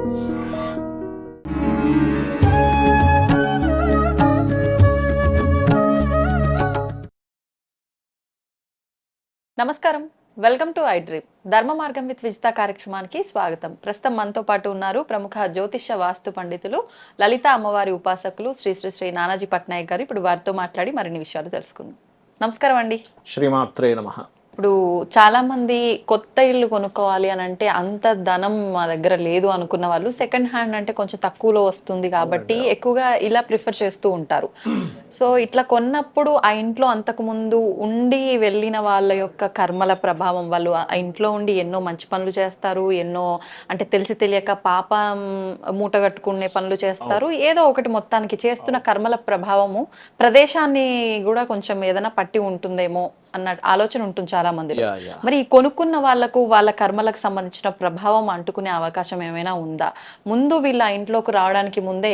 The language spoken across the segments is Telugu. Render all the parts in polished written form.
నమస్కారం, వెల్కమ్ టు ఐ డ్రీమ్. ధర్మ మార్గం విత్ విజిత కార్యక్రమానికి స్వాగతం. ప్రస్తుతం మనతో పాటు ఉన్నారు ప్రముఖ జ్యోతిష్య వాస్తు పండితులు, లలిత అమ్మవారి ఉపాసకులు శ్రీ శ్రీ శ్రీ నానాజీ పట్నాయక్ గారు. ఇప్పుడు వారితో మాట్లాడి మరిన్ని విషయాలు తెలుసుకుందాం. నమస్కారం అండి. శ్రీమాత్రే నమః. ఇప్పుడు చాలా మంది కొత్త ఇల్లు కొనుక్కోవాలి అని అంటే అంత ధనం మా దగ్గర లేదు అనుకున్న వాళ్ళు సెకండ్ హ్యాండ్ అంటే కొంచెం తక్కువలో వస్తుంది కాబట్టి ఎక్కువగా ఇలా ప్రిఫర్ చేస్తూ ఉంటారు. సో ఇట్లా కొన్నప్పుడు ఆ ఇంట్లో అంతకు ముందు ఉండి వెళ్ళిన వాళ్ళ యొక్క కర్మల ప్రభావం, వాళ్ళు ఆ ఇంట్లో ఉండి ఎన్నో మంచి పనులు చేస్తారు, ఎన్నో అంటే తెలిసి తెలియక పాపం మూట కట్టుకునే పనులు చేస్తారు, ఏదో ఒకటి మొత్తానికి చేస్తున్న కర్మల ప్రభావము ప్రదేశాన్ని కూడా కొంచెం ఏదైనా పట్టి ఉంటుందేమో అన్న ఆలోచన ఉంటుంది చాలా మంది. మరి ఈ కొనుక్కున్న వాళ్లకు వాళ్ళ కర్మలకు సంబంధించిన ప్రభావం అంటుకునే అవకాశం ఏమైనా ఉందా? ముందు వీళ్ళ ఇంట్లోకి రావడానికి ముందే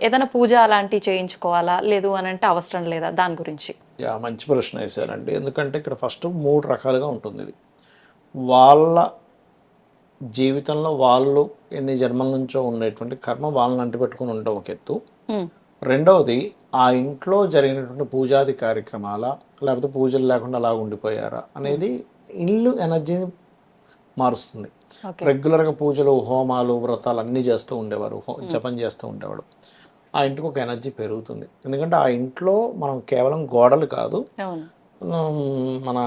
ఏదైనా పూజ అలాంటివి చేయించుకోవాలా, లేదు అని అంటే అవసరం లేదా? దాని గురించి మంచి ప్రశ్న వేశారండి. ఎందుకంటే ఇక్కడ ఫస్ట్ 3 రకాలుగా ఉంటుంది. ఇది వాళ్ళ జీవితంలో వాళ్ళు ఎన్ని జన్మల నుంచో ఉండేటువంటి కర్మ వాళ్ళని అంటిపెట్టుకుని ఉండడం ఒక ఎత్తు. రెండవది, ఆ ఇంట్లో జరిగినటువంటి పూజాది కార్యక్రమాల, లేకపోతే పూజలు లేకుండా అలా ఉండిపోయారా అనేది ఇల్లు ఎనర్జీని మారుస్తుంది. రెగ్యులర్గా పూజలు, హోమాలు, వ్రతాలు అన్నీ చేస్తూ ఉండేవారు, జపం చేస్తూ ఉండేవాడు. ఆ ఇంటికి ఒక ఎనర్జీ పెరుగుతుంది. ఎందుకంటే ఆ ఇంట్లో మనం కేవలం గోడలు కాదు, మన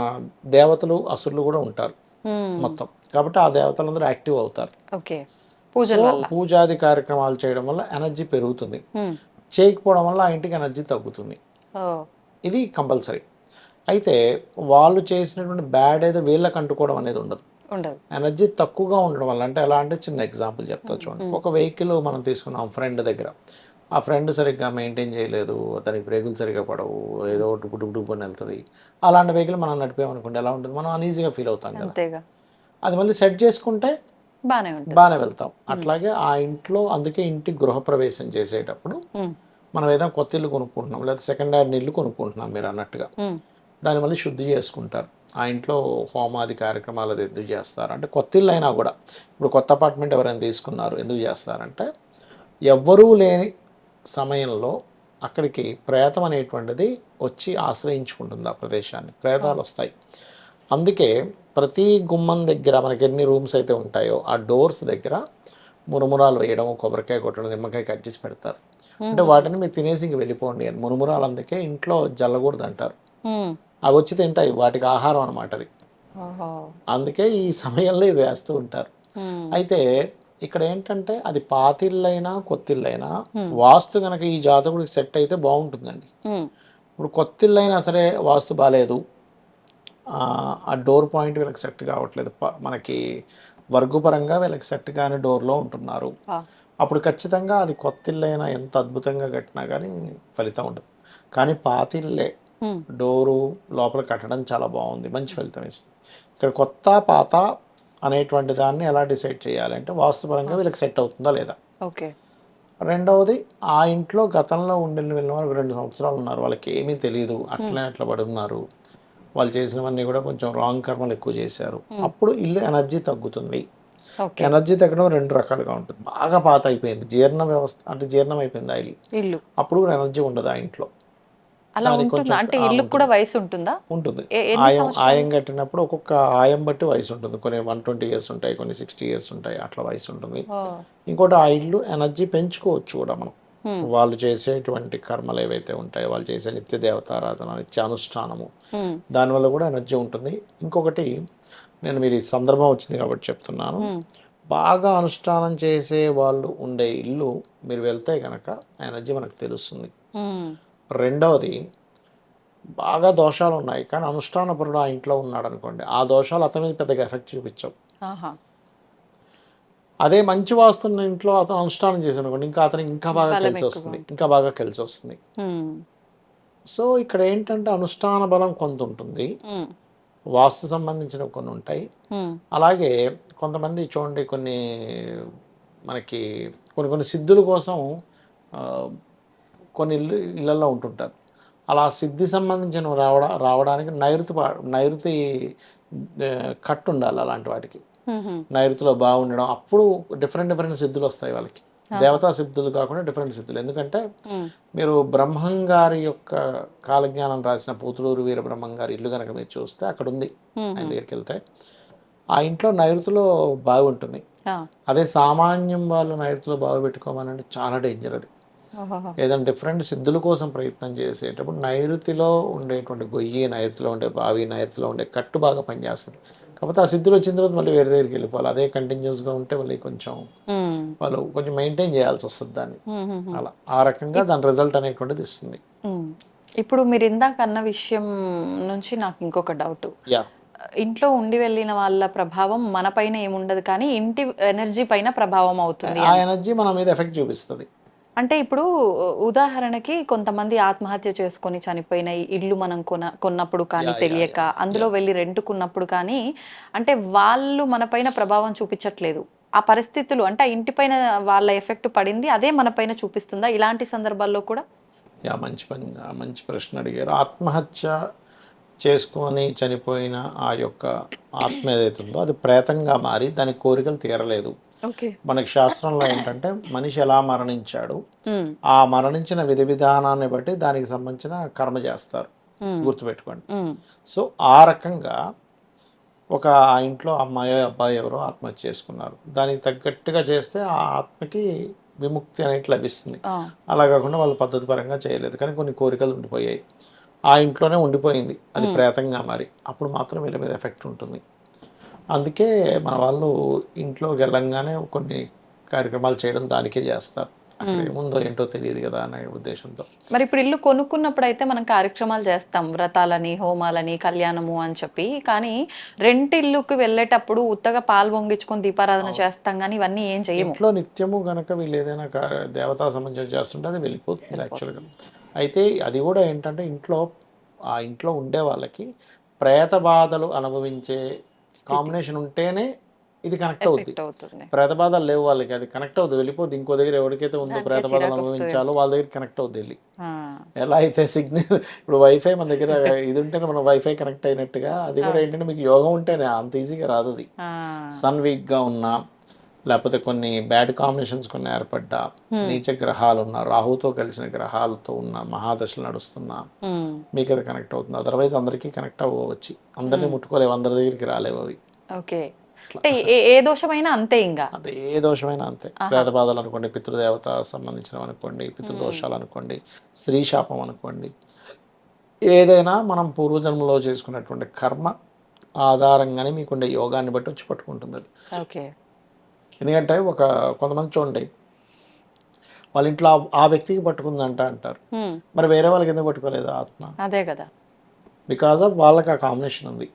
దేవతలు, అసురులు కూడా ఉంటారు మొత్తం. కాబట్టి ఆ దేవతలందరూ యాక్టివ్ అవుతారు. పూజాది కార్యక్రమాలు చేయడం వల్ల ఎనర్జీ పెరుగుతుంది. చేయకపోవడం వల్ల ఆ ఇంటికి ఎనర్జీ తగ్గుతుంది. ఇది కంపల్సరీ. అయితే వాళ్ళు చేసినటువంటి బ్యాడ్ ఏదో వీళ్ళకి అంటుకోవడం అనేది ఉండదు. ఎనర్జీ తక్కువగా ఉండడం వల్ల, అంటే ఎలా అంటే చిన్న ఎగ్జాంపుల్ చెప్తా చూడండి. ఒక వెహికల్ మనం తీసుకున్నాం ఫ్రెండ్ దగ్గర, ఆ ఫ్రెండ్ సరిగ్గా మెయింటైన్ చేయలేదు, అతనికి బ్రేకులు సరిగ్గా పడవు, ఏదో డుబ్బుని వెళ్తుంది. అలాంటి వెహికల్ మనం నడిపామనుకోండి ఎలా ఉంటుంది, మనం అన్ఈజీగా ఫీల్ అవుతాం కదా. అది మళ్ళీ సెట్ చేసుకుంటే బాగానే వెళ్తాం. అట్లాగే ఆ ఇంట్లో, అందుకే ఇంటి గృహప్రవేశం చేసేటప్పుడు మనం ఏదైనా కొత్త ఇల్లు కొనుక్కుంటున్నాం, లేదా సెకండ్ హ్యాండ్ ఇల్లు కొనుక్కుంటున్నాం మీరు అన్నట్టుగా, దాన్ని మళ్ళీ శుద్ధి చేసుకుంటారు. ఆ ఇంట్లో హోమాది కార్యక్రమాలు అది ఎందుకు చేస్తారు అంటే, కొత్త ఇల్లు అయినా కూడా, ఇప్పుడు కొత్త అపార్ట్మెంట్ ఎవరైనా తీసుకున్నారు ఎందుకు చేస్తారంటే, ఎవ్వరూ లేని సమయంలో అక్కడికి ప్రేతం అనేటువంటిది వచ్చి ఆశ్రయించుకుంటుంది ఆ ప్రదేశాన్ని, ప్రేతాలు వస్తాయి. అందుకే ప్రతి గుమ్మం దగ్గర మనకి ఎన్ని రూమ్స్ అయితే ఉంటాయో ఆ డోర్స్ దగ్గర మురుమురాలు వేయడం, కొబ్బరికాయ కొట్టడం, నిమ్మకాయ కట్ చేసి పెడతారు. అంటే వాటిని మీరు తినేసి ఇంక వెళ్ళిపోండి అని. మురుమురాలు అందుకే ఇంట్లో జల్లకూడదు అంటారు. అవి వచ్చి తింటాయి, వాటికి ఆహారం అనమాట అది. అందుకే ఈ సమయంలో ఇవి వేస్తూ ఉంటారు. అయితే ఇక్కడ ఏంటంటే, అది పాతిళ్ళైనా కొత్తిళ్ళైనా వాస్తు కనుక ఈ జాతకుడికి సెట్ అయితే బాగుంటుందండి. ఇప్పుడు కొత్తిళ్ళైనా సరే వాస్తు బాగాలేదు, ఆ డోర్ పాయింట్ వీళ్ళకి సెట్ కావట్లేదు, మనకి వర్గుపరంగా వీళ్ళకి సెట్ కాని డోర్లో ఉంటున్నారు, అప్పుడు ఖచ్చితంగా అది కొత్తిళ్ళైనా ఎంత అద్భుతంగా కట్టినా కానీ ఫలితం ఉండదు. కానీ పాతిళ్ళే డోరు లోపల కట్టడం చాలా బాగుంది, మంచి ఫలితం ఇస్తుంది. ఇక్కడ కొత్త పాత అనేటువంటి దాన్ని ఎలా డిసైడ్ చేయాలంటే, వాస్తుపరంగా వీళ్ళకి సెట్ అవుతుందా లేదా. రెండవది, ఆ ఇంట్లో గతంలో వెళ్ళిన వారు 2 సంవత్సరాలు ఉన్నారు, వాళ్ళకి ఏమీ తెలియదు, అట్లా పడి ఉన్నారు, వాళ్ళు చేసినవన్నీ కూడా కొంచెం రాంగ్ కర్మలు ఎక్కువ చేశారు, అప్పుడు ఇల్లు ఎనర్జీ తగ్గుతుంది. ఎనర్జీ తగ్గడం 2 రకాలుగా ఉంటుంది. బాగా పాత అయిపోయింది, జీర్ణ వ్యవస్థ అంటే జీర్ణం అయిపోయింది ఆ ఇల్లు, అప్పుడు కూడా ఎనర్జీ ఉండదు ఆ ఇంట్లో. ఉంటుంది. ఆయం కట్టినప్పుడు ఒక్కొక్క ఆయం బట్టి వయసు ఉంటుంది. కొన్ని 120 years ఉంటాయి, కొన్ని 60 years ఉంటాయి, అట్లా వయసు ఉంటుంది. ఇంకోటి ఆ ఇల్లు ఎనర్జీ పెంచుకోవచ్చు కూడా మనం. వాళ్ళు చేసేటువంటి కర్మలు ఏవైతే ఉంటాయో, వాళ్ళు చేసే నిత్య దేవతారాధన, నిత్య అనుష్ఠానము, దానివల్ల కూడా ఎనర్జీ ఉంటుంది. ఇంకొకటి, నేను మీరు ఈ సందర్భం వచ్చింది కాబట్టి చెప్తున్నాను, బాగా అనుష్ఠానం చేసే వాళ్ళు ఉండే ఇల్లు మీరు వెళ్తే కనుక ఎనర్జీ మనకు తెలుస్తుంది. రెండవది, బాగా దోషాలు ఉన్నాయి కానీ అనుష్ఠానపరుడు ఆ ఇంట్లో ఉన్నాడు అనుకోండి, ఆ దోషాలు అతని మీద పెద్దగా ఎఫెక్ట్ చూపించవు. అదే మంచి వాస్తున్న ఇంట్లో అతను అనుష్ఠానం చేసాడు అనుకోండి, ఇంకా అతనికి ఇంకా బాగా కలిసి వస్తుంది. సో ఇక్కడ ఏంటంటే, అనుష్ఠాన బలం కొంత ఉంటుంది, వాస్తు సంబంధించిన కొన్ని ఉంటాయి. అలాగే కొంతమంది చూడండి, మనకి కొన్ని సిద్ధుల కోసం కొన్ని ఇళ్ళల్లో ఉంటుంటారు. అలా సిద్ధి సంబంధించిన రావడానికి నైరుతి కట్టు ఉండాలి అలాంటి వాటికి. నైరుతిలో బాగుండడం, అప్పుడు డిఫరెంట్ సిద్ధులు వస్తాయి వాళ్ళకి. దేవతా సిద్ధులు కాకుండా డిఫరెంట్ సిద్ధులు. ఎందుకంటే మీరు బ్రహ్మం గారి యొక్క కాలజ్ఞానం రాసిన పూతులూరు వీర బ్రహ్మం గారి ఇల్లు కనుక మీరు చూస్తే అక్కడ ఉంది. ఆయన దగ్గరికి వెళ్తే ఆ ఇంట్లో నైరుతిలో బాగుంటుంది. అదే సామాన్యం వాళ్ళు నైరుతిలో బాగు పెట్టుకోమనంటే చాలా డేంజర్ అది. ఏదైనా డిఫరెంట్ సిద్ధుల కోసం ప్రయత్నం చేసేటప్పుడు నైరుతిలో ఉండేటువంటి గొయ్యి, నైరుతిలో ఉండే బావి, నైరుతిలో ఉండే కట్టు బాగా పనిచేస్తుంది. కాకపోతే ఆ సిద్ధులు వచ్చిన తర్వాత మళ్ళీ వేరే దగ్గరికి వెళ్ళిపోవాలి. అదే కంటిన్యూస్గా ఉంటే మళ్ళీ కొంచెం వాళ్ళు కొంచెం మెయింటైన్ చేయాల్సి వస్తుంది దాన్ని. అలా ఆ రకంగా దాని రిజల్ట్ అనేటువంటిది ఇస్తుంది. ఇప్పుడు మీరు ఇందాక అన్న విషయం నుంచి నాకు ఇంకొక డౌట్. ఇంట్లో ఉండి వెళ్ళిన వాళ్ళ ప్రభావం మన పైన ఏముండదు, కానీ ఇంటి ఎనర్జీ పైన ప్రభావం అవుతుంది. ఆ ఎనర్జీ మన మీద ఎఫెక్ట్ చూపిస్తుంది. అంటే ఇప్పుడు ఉదాహరణకి కొంతమంది ఆత్మహత్య చేసుకొని చనిపోయిన ఇల్లు మనం కొన్నప్పుడు కానీ తెలియక అందులో వెళ్ళి రెంటుకున్నప్పుడు కానీ, అంటే వాళ్ళు మన పైన ప్రభావం చూపించట్లేదు. ఆ పరిస్థితులు అంటే ఆ ఇంటి పైన వాళ్ళ ఎఫెక్ట్ పడింది, అదే మన పైన చూపిస్తుందా ఇలాంటి సందర్భాల్లో కూడా? మంచి ప్రశ్న అడిగారు. ఆత్మహత్య చేసుకొని చనిపోయిన ఆ యొక్క ఆత్మ ఏదైతుందో అది ప్రేతంగా మారి దాని కోరికలు తీరలేదు. మనకి శాస్త్రంలో ఏంటంటే మనిషి ఎలా మరణించాడు, ఆ మరణించిన విధి విధానాన్ని బట్టి దానికి సంబంధించిన కర్మ చేస్తారు, గుర్తుపెట్టుకోండి. సో ఆ రకంగా ఒక ఆ ఇంట్లో అమ్మాయో అబ్బాయి ఎవరో ఆత్మహత్య చేసుకున్నారు, దానికి తగ్గట్టుగా చేస్తే ఆ ఆత్మకి విముక్తి అనేది లభిస్తుంది. అలా కాకుండా వాళ్ళు పద్ధతి పరంగా చేయలేదు కానీ కొన్ని కోరికలు ఉండిపోయాయి, ఆ ఇంట్లోనే ఉండిపోయింది, అది ప్రేతంగా మారి, అప్పుడు మాత్రం వీళ్ళ మీద ఎఫెక్ట్ ఉంటుంది. అందుకే మన వాళ్ళు ఇంట్లోకి వెళ్ళంగానే కొన్ని కార్యక్రమాలు చేయడం దానికే చేస్తారు. అక్కడ ఏముందో ఏంటో తెలియదు కదా అనే ఉద్దేశంతో. మరి ఇప్పుడు ఇల్లు కొనుక్కున్నప్పుడు అయితే మనం కార్యక్రమాలు చేస్తాం, వ్రతాలని, హోమాలని, కళ్యాణము అని చెప్పి. కానీ రెంట్ ఇల్లుకి వెళ్ళేటప్పుడు ఉత్తగా పాలు పొంగించుకొని దీపారాధన చేస్తాం, కానీ ఇవన్నీ ఏం చేయము. ఇంట్లో నిత్యము కనుక వీళ్ళు ఏదైనా దేవతా సంబంధించి చేస్తుంటే అది వెళ్ళిపోతుంది యాక్చువల్గా. అయితే అది కూడా ఏంటంటే ఆ ఇంట్లో ఉండే వాళ్ళకి ప్రేత బాధలు అనుభవించే కాంబినేషన్ ఉంటేనే ఇది కనెక్ట్ అవుతుంది. ప్రేత బాధలు లేవు వాళ్ళకి, అది కనెక్ట్ అవుతుంది, వెళ్ళిపోద్ది. ఇంకో దగ్గర ఎవరికైతే ఉందో ప్రేత బాధలు అనుభవించాలో వాళ్ళ దగ్గర కనెక్ట్ అవుద్ది వెళ్ళి. ఎలా అయితే సిగ్నల్ ఇప్పుడు వైఫై మన దగ్గర ఇది ఉంటేనే మనం వైఫై కనెక్ట్ అయినట్టుగా అది కూడా ఏంటంటే మీకు యోగం ఉంటేనే అంత ఈజీగా రాదు అది. సన్ వీక్గా ఉన్నా, లేకపోతే కొన్ని బ్యాడ్ కాంబినేషన్స్ కొన్ని ఏర్పడ్డా, నీచ గ్రహాలు ఉన్న, రాహుతో కలిసిన గ్రహాలతో ఉన్న మహాదశలు నడుస్తున్నా మీకు అది కనెక్ట్ అవుతుంది. అదర్వైజ్ అందరికీ కనెక్ట్ అవ్వచ్చు, అందరినీ ముట్టుకోలేవు, అందరి దగ్గరికి రాలేవు అవి. ఓకే, ఏ దోషమైనా అంతే, ఇంకా అదే ఏ దోషమైనా అంతే. ప్రేత బాధలు అనుకోండి, పితృదేవత సంబంధించినవి అనుకోండి, పితృదోషాలు అనుకోండి, స్త్రీ శాపం అనుకోండి, ఏదైనా మనం పూర్వజన్మలో చేసుకున్నటువంటి కర్మ ఆధారంగానే మీకుండే యోగాన్ని బట్టి వచ్చి పట్టుకుంటుంది అది. ఓకే, ఎందుకంటే కొంతమంది చూడండి, వాళ్ళ ఇంట్లో ఆ వ్యక్తికి పట్టుకుందంట అంటారు, మరి వేరే వాళ్ళకి ఎందుకు పట్టుకోలేదు ఆత్మ? అదే కదా, బికాజ్ ఆఫ్ వాళ్ళకి ఆ కాంబినేషన్ ఉంది.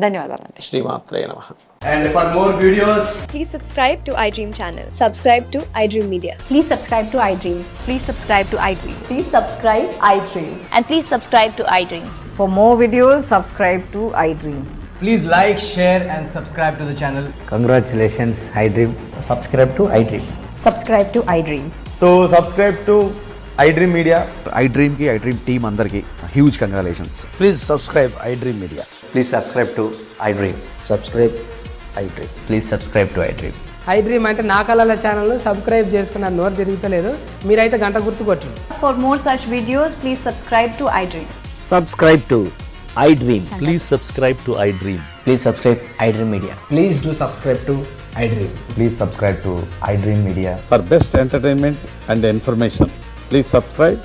ధన్యవాదాలు. శ్రీమాత్రే నమః. And for more videos, please subscribe to iDream channel. Subscribe to iDream Media. Please subscribe to iDream. Please subscribe to iDream. Please subscribe iDream. And please subscribe to iDream. For more videos, subscribe to iDream. please like, share and subscribe to the channel. Congratulations, iDream. Subscribe to iDream. Subscribe to iDream. So subscribe to iDream Media. iDream ki iDream team andarki huge congratulations. Please subscribe iDream Media. Please subscribe to iDream. Subscribe iDream. Please subscribe to iDream. iDream అంటే నా కళల ఛానల్ సబ్స్క్రైబ్ చేసుకున్న నోరు తిరుగుతలేదు, మీరైతే గంట గుర్తు కొట్టండి. For more such videos, please subscribe to iDream. Subscribe to iDream. Please subscribe to iDream. Please subscribe iDream Media. Please do subscribe to iDream. Please subscribe to iDream Media. For best entertainment and information, please subscribe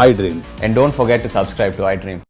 iDream. And don't forget to subscribe to iDream.